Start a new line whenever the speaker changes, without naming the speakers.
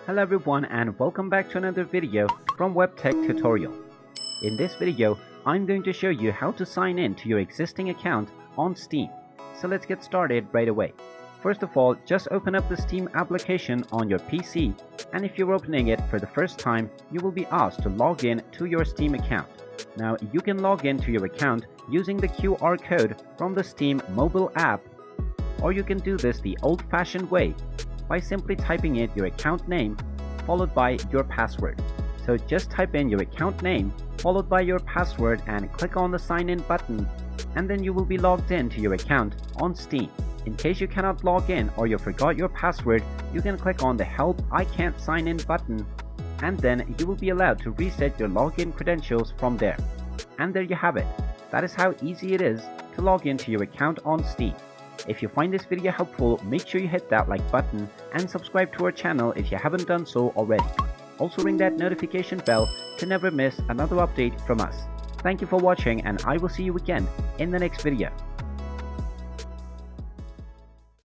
Hello everyone and welcome back to another video from Webtech Tutorial. In this video, I'm going to show you how to sign in to your existing account on Steam. So let's get started right away. First of all, just open up the Steam application on your PC, and if you're opening it for the first time, you will be asked to log in to your Steam account. Now, you can log in to your account using the QR code from the Steam mobile app, or you can do this the old-fashioned way by simply typing in your account name followed by your password. So just type in your account name followed by your password and click on the sign in button, and then you will be logged in to your account on Steam. In case you cannot log in or you forgot your password, you can click on the help I can't sign in button, and then you will be allowed to reset your login credentials from there. And there you have it. That is how easy it is to log into your account on Steam. If you find this video helpful, make sure you hit that like button and subscribe to our channel if you haven't done so already. Also ring that notification bell to never miss another update from us. Thank you for watching, and I will see you again in the next video.